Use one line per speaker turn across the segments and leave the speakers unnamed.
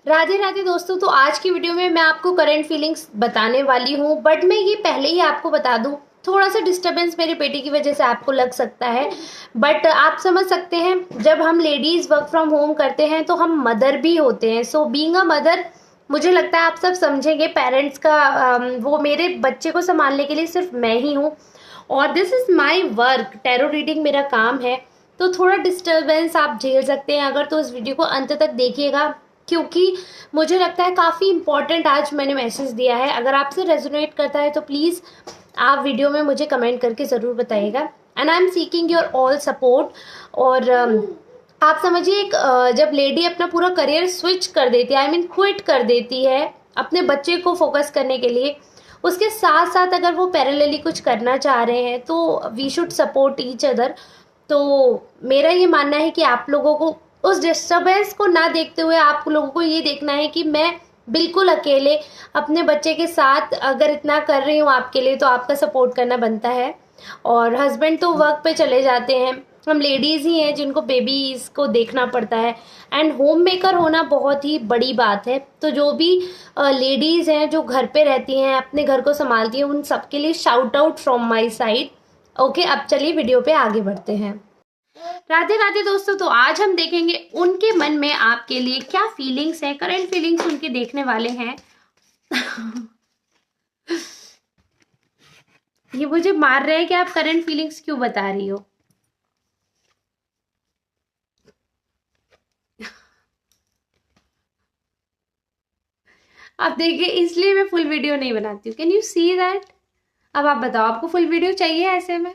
राधे राधे दोस्तों। तो आज की वीडियो में मैं आपको करंट फीलिंग्स बताने वाली हूँ, बट मैं ये पहले ही आपको बता दूँ, थोड़ा सा डिस्टरबेंस मेरे बेटे की वजह से आपको लग सकता है, बट आप समझ सकते हैं जब हम लेडीज़ वर्क फ्रॉम होम करते हैं तो हम मदर भी होते हैं। सो बीइंग अ मदर, मुझे लगता है आप सब समझेंगे पेरेंट्स का वो मेरे बच्चे को संभालने के लिए सिर्फ मैं ही हूँ और this is my work, tarot reading मेरा काम है। तो थोड़ा डिस्टरबेंस आप झेल सकते हैं अगर, तो इस वीडियो को अंत तक देखिएगा क्योंकि मुझे लगता है काफ़ी इम्पॉर्टेंट आज मैंने मैसेज दिया है। अगर आपसे रेजोनेट करता है तो प्लीज़ आप वीडियो में मुझे कमेंट करके ज़रूर बताइएगा। And I am seeking your all support. और आप समझिए एक जब लेडी अपना पूरा करियर स्विच कर देती है, आई मीन क्विट कर देती है अपने बच्चे को फोकस करने के लिए, उसके साथ साथ अगर वो पैरेलली कुछ करना चाह रहे हैं तो we should support each other. तो मेरा ये मानना है कि आप लोगों को उस डिस्टर्बेंस को ना देखते हुए आप लोगों को ये देखना है कि मैं बिल्कुल अकेले अपने बच्चे के साथ अगर इतना कर रही हूँ आपके लिए, तो आपका सपोर्ट करना बनता है। और हस्बैंड तो वर्क पे चले जाते हैं, हम लेडीज़ ही हैं जिनको बेबीज़ को देखना पड़ता है। एंड होम मेकर होना बहुत ही बड़ी बात है। तो जो भी लेडीज़ हैं जो घर पे रहती हैं, अपने घर को संभालती हैं, उन सबके लिए shout out from my side. Okay, अब चलिए वीडियो पे आगे बढ़ते हैं। राधे राधे दोस्तों। तो आज हम देखेंगे उनके मन में आपके लिए क्या फीलिंग्स है, करंट फीलिंग्स उनके देखने वाले हैं। ये मुझे मार रहे हैं कि आप करंट फीलिंग्स क्यों बता रही हो। आप देखिए, इसलिए मैं फुल वीडियो नहीं बनाती हूँ। Can you see that? अब आप बताओ, आपको फुल वीडियो चाहिए ऐसे में?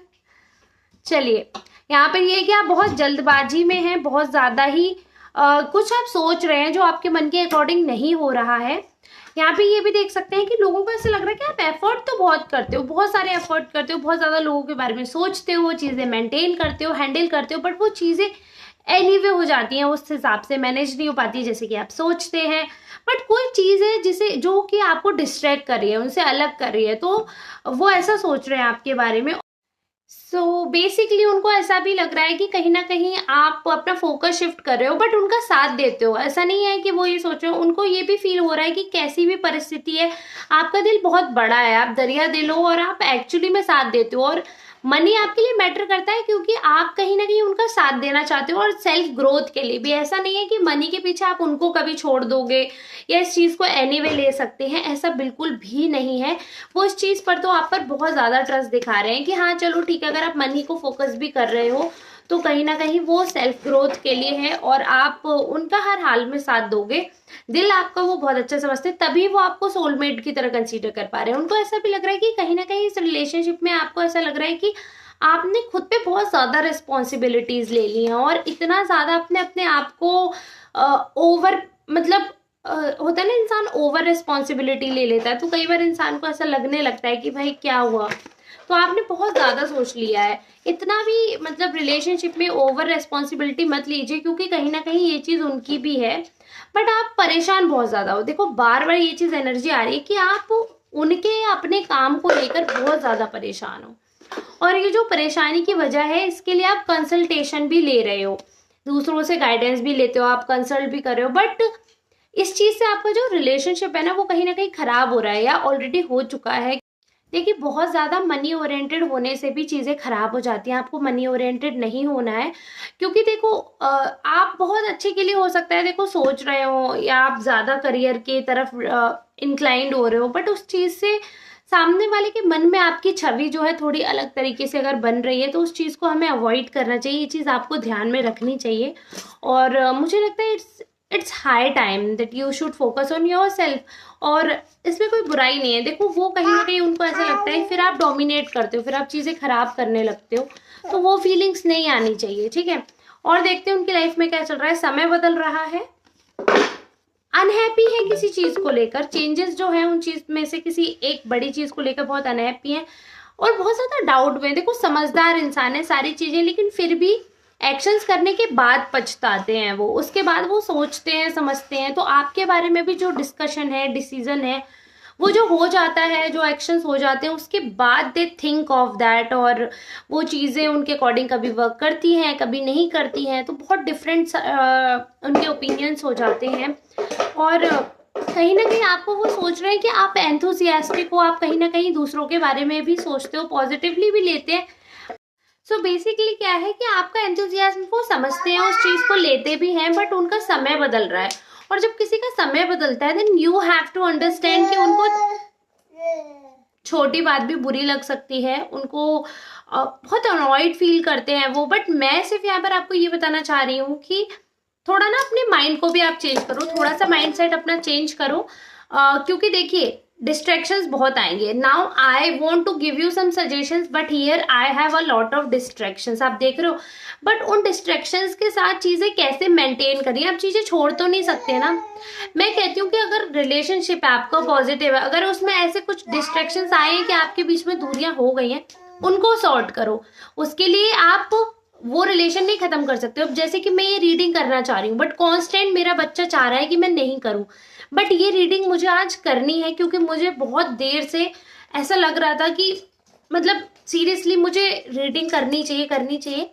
चलिए, यहाँ पर ये है कि आप बहुत जल्दबाजी में हैं, बहुत ज़्यादा ही कुछ आप सोच रहे हैं जो आपके मन के अकॉर्डिंग नहीं हो रहा है। यहाँ पे ये भी देख सकते हैं कि लोगों को ऐसा लग रहा है कि आप एफर्ट तो बहुत करते हो, बहुत सारे एफर्ट करते हो, बहुत ज़्यादा लोगों के बारे में सोचते हो, चीज़ें मेंटेन करते हो, हैंडल करते हो, बट वो चीज़ें एनीवे हो जाती हैं, उस हिसाब से मैनेज नहीं हो पाती जैसे कि आप सोचते हैं। बट कोई चीज़ है जिसे जो कि आपको डिस्ट्रैक्ट कर रही है, उनसे अलग कर रही है, तो वो ऐसा सोच रहे हैं आपके बारे में। सो बेसिकली उनको ऐसा भी लग रहा है कि कहीं ना कहीं आप अपना फोकस शिफ्ट कर रहे हो, बट उनका साथ देते हो। ऐसा नहीं है कि वो ये सोच रहे हो, उनको ये भी फील हो रहा है कि कैसी भी परिस्थिति है, आपका दिल बहुत बड़ा है, आप दरिया दिल हो और आप एक्चुअली में साथ देते हो। और मनी आपके लिए मैटर करता है क्योंकि आप कहीं ना कहीं उनका साथ देना चाहते हो, और सेल्फ ग्रोथ के लिए भी। ऐसा नहीं है कि मनी के पीछे आप उनको कभी छोड़ दोगे या इस चीज़ को एनीवे ले सकते हैं, ऐसा बिल्कुल भी नहीं है। वो इस चीज़ पर तो आप पर बहुत ज़्यादा ट्रस्ट दिखा रहे हैं कि हाँ चलो ठीक है, अगर आप मनी को फोकस भी कर रहे हो तो कहीं ना कहीं वो सेल्फ ग्रोथ के लिए है और आप उनका हर हाल में साथ दोगे। दिल आपका वो बहुत अच्छा समझते हैं, तभी वो आपको सोलमेट की तरह कंसीडर कर पा रहे हैं। उनको ऐसा भी लग रहा है कि कहीं ना कहीं इस रिलेशनशिप में आपको ऐसा लग रहा है कि आपने खुद पे बहुत ज़्यादा रिस्पॉन्सिबिलिटीज ले ली हैं और इतना ज़्यादा अपने अपने आप को ओवर, मतलब होता है ना, इंसान ओवर रिस्पॉन्सिबिलिटी ले लेता है, तो कई बार इंसान को ऐसा लगने लगता है कि भाई क्या हुआ, तो आपने बहुत ज़्यादा सोच लिया है। इतना भी मतलब रिलेशनशिप में ओवर रिस्पॉन्सिबिलिटी मत लीजिए क्योंकि कहीं ना कहीं ये चीज़ उनकी भी है, बट आप परेशान बहुत ज़्यादा हो। देखो, बार बार ये चीज़ एनर्जी आ रही है कि आप उनके अपने काम को लेकर बहुत ज़्यादा परेशान हो, और ये जो परेशानी की वजह है इसके लिए आप कंसल्टेशन भी ले रहे हो, दूसरों से गाइडेंस भी लेते हो, आप कंसल्ट भी कर रहे हो, बट इस चीज़ से आपका जो रिलेशनशिप है ना वो कहीं ना कहीं खराब हो रहा है या ऑलरेडी हो चुका है। देखिए, बहुत ज़्यादा मनी ओरिएंटेड होने से भी चीज़ें खराब हो जाती हैं, आपको मनी ओरिएंटेड नहीं होना है। क्योंकि देखो, आप बहुत अच्छे के लिए हो सकता है देखो सोच रहे हो या आप ज़्यादा करियर के तरफ इंक्लाइंड हो रहे हो, बट उस चीज़ से सामने वाले के मन में आपकी छवि जो है थोड़ी अलग तरीके से अगर बन रही है, तो उस चीज़ को हमें अवॉइड करना चाहिए, ये चीज़ आपको ध्यान में रखनी चाहिए। और मुझे लगता है it's high time that you should focus on your self. और इसमें कोई बुराई नहीं है। देखो, वो कहीं ना कहीं उनको ऐसा लगता है फिर आप डोमिनेट करते हो, फिर आप चीज़ें खराब करने लगते हो, तो वो फीलिंग्स नहीं आनी चाहिए, ठीक है। और देखते हैं उनकी लाइफ में क्या चल रहा है। समय बदल रहा है, अनहैप्पी है किसी चीज़ को लेकर, चेंजेस जो है उन चीज़ में से किसी एक बड़ी चीज़ को लेकर बहुत अनहैप्पी है और बहुत ज़्यादा डाउट में। देखो, समझदार इंसान है सारी चीज़ें, लेकिन फिर भी एक्शंस करने के बाद पछताते हैं वो, उसके बाद वो सोचते हैं, समझते हैं। तो आपके बारे में भी जो डिस्कशन है, डिसीजन है, वो जो हो जाता है, जो एक्शंस हो जाते हैं उसके बाद दे थिंक ऑफ दैट, और वो चीज़ें उनके अकॉर्डिंग कभी वर्क करती हैं, कभी नहीं करती हैं, तो बहुत डिफरेंट उनके ओपिनियंस हो जाते हैं। और कहीं ना कहीं आपको वो सोच रहे हैं कि आप एंथुसियास्टिक हो, आप कहीं ना कहीं दूसरों के बारे में भी सोचते हो, पॉजिटिवली भी लेते हैं। सो बेसिकली क्या है कि आपका एंथुसियाज्म वो समझते हैं, उस चीज को लेते भी हैं, बट उनका समय बदल रहा है। और जब किसी का समय बदलता है then you have to understand कि उनको छोटी बात भी बुरी लग सकती है, उनको बहुत अनॉयड फील करते हैं वो। बट मैं सिर्फ यहाँ पर आपको ये बताना चाह रही हूँ कि थोड़ा ना अपने माइंड को भी आप चेंज करो, थोड़ा सा माइंड सेट अपना चेंज करो, क्योंकि देखिए डिस्ट्रैक्शंस बहुत आएंगे। Now I want to give you some suggestions but here I have a lot of distractions, आप देख रहे हो। बट उन डिस्ट्रैक्शंस के साथ चीजें कैसे मेंटेन करिए, आप चीजें छोड़ तो नहीं सकते ना। मैं कहती हूँ कि अगर रिलेशनशिप है आपका पॉजिटिव है, अगर उसमें ऐसे कुछ डिस्ट्रैक्शंस आए हैं कि आपके बीच में दूरियां हो गई हैं, उनको सॉर्ट करो। उसके लिए आप वो रिलेशन नहीं खत्म कर सकते। अब जैसे कि मैं ये रीडिंग करना चाह रही हूँ बट कांस्टेंट मेरा बच्चा चाह रहा है कि मैं नहीं करूँ, बट ये रीडिंग मुझे आज करनी है क्योंकि मुझे बहुत देर से ऐसा लग रहा था कि मतलब सीरियसली मुझे रीडिंग करनी चाहिए,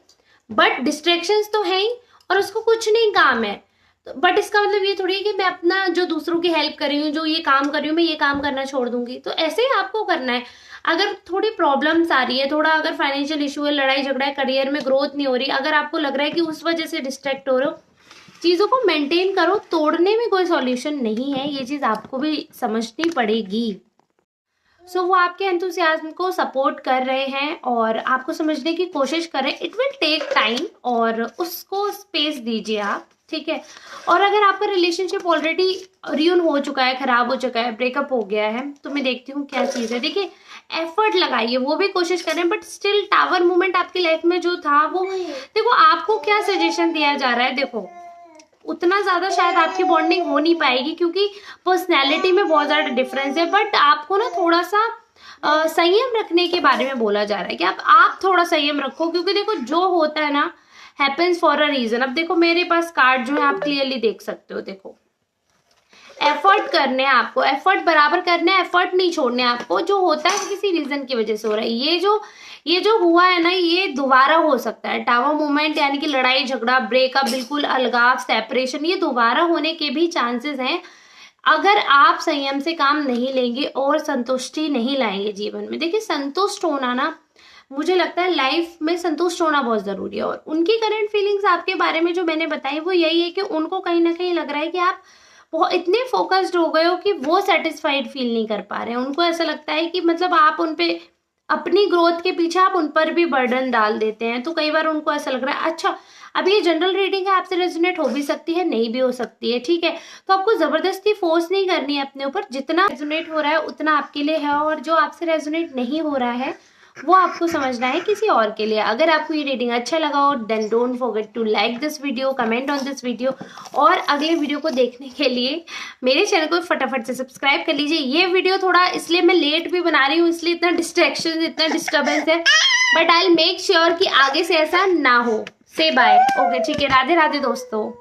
बट डिस्ट्रैक्शंस तो है ही और उसको कुछ नहीं काम है। बट इसका मतलब ये थोड़ी है कि मैं अपना जो दूसरों की हेल्प कर रही हूँ, जो ये काम कर रही हूँ, मैं ये काम करना छोड़ दूंगी। तो ऐसे ही आपको करना है। अगर थोड़ी प्रॉब्लम्स आ रही है, थोड़ा अगर फाइनेंशियल इशू है, लड़ाई झगड़ा है, करियर में ग्रोथ नहीं हो रही, अगर आपको लग रहा है कि उस वजह से डिस्ट्रैक्ट हो रहे हो, चीज़ों को मेंटेन करो। तोड़ने में कोई सॉल्यूशन नहीं है, ये चीज़ आपको भी समझनी पड़ेगी। सो वो आपके एंथुसियाज्म को सपोर्ट कर रहे हैं और आपको समझने की कोशिश कर रहे हैं। इट विल टेक टाइम और उसको स्पेस दीजिए आप, ठीक है। और अगर आपका रिलेशनशिप ऑलरेडी रियून हो चुका है, खराब हो चुका है, ब्रेकअप हो गया है, तो मैं देखती हूँ क्या चीज़ है। देखिए एफर्ट लगाइए, वो भी कोशिश करें, बट स्टिल टावर मूवमेंट आपकी लाइफ में जो था वो, देखो आपको क्या सजेशन दिया जा रहा है, देखो उतना ज्यादा शायद आपकी बॉन्डिंग हो नहीं पाएगी क्योंकि पर्सनैलिटी में बहुत ज्यादा डिफरेंस है। बट आपको ना थोड़ा सा संयम रखने के बारे में बोला जा रहा है कि आप थोड़ा संयम रखो, क्योंकि देखो जो होता है ना हैपेंस फॉर अ रीजन। अब देखो मेरे पास कार्ड जो है आप क्लियरली देख सकते हो, देखो एफर्ट करने हैं आपको, एफर्ट बराबर करने हैं, एफर्ट नहीं छोड़ने आपको। जो होता है किसी रीजन की वजह से हो रहा है, ये जो हुआ है ना ये दोबारा हो सकता है। टावर मूवमेंट यानी कि लड़ाई झगड़ा, ब्रेकअप, बिल्कुल अलगाव, सेपरेशन, ये दोबारा होने के भी चांसेस हैं अगर आप संयम से काम नहीं लेंगे और संतुष्टि नहीं लाएंगे जीवन में। देखिए संतुष्ट होना ना, मुझे लगता है लाइफ में संतुष्ट होना बहुत जरूरी है। और उनकी करंट फीलिंग्स आपके बारे में जो मैंने बताई वो यही है कि उनको कहीं ना कहीं लग रहा है कि आप बहुत इतने फोकस्ड हो गए हो कि वो सेटिस्फाइड फील नहीं कर पा रहे हैं। उनको ऐसा लगता है कि मतलब आप उन पे अपनी ग्रोथ के पीछे आप उन पर भी बर्डन डाल देते हैं। तो कई बार उनको ऐसा लग रहा है, अच्छा अब ये जनरल रीडिंग है, आपसे रेजोनेट हो भी सकती है, नहीं भी हो सकती है, ठीक है। तो आपको जबरदस्ती फोर्स नहीं करनी है अपने ऊपर, जितना रेजोनेट हो रहा है उतना आपके लिए है, और जो आपसे रेजोनेट नहीं हो रहा है वो आपको समझना है किसी और के लिए। अगर आपको ये रीडिंग अच्छा लगा हो then don't forget to like this video, comment on this video, और अगले वीडियो को देखने के लिए मेरे चैनल को फटाफट से सब्सक्राइब कर लीजिए। ये वीडियो थोड़ा इसलिए मैं लेट भी बना रही हूँ, इसलिए इतना डिस्ट्रैक्शन, इतना डिस्टर्बेंस है, but I will make sure कि आगे से ऐसा ना हो। से बाय, ओके ठीक है, राधे राधे दोस्तों।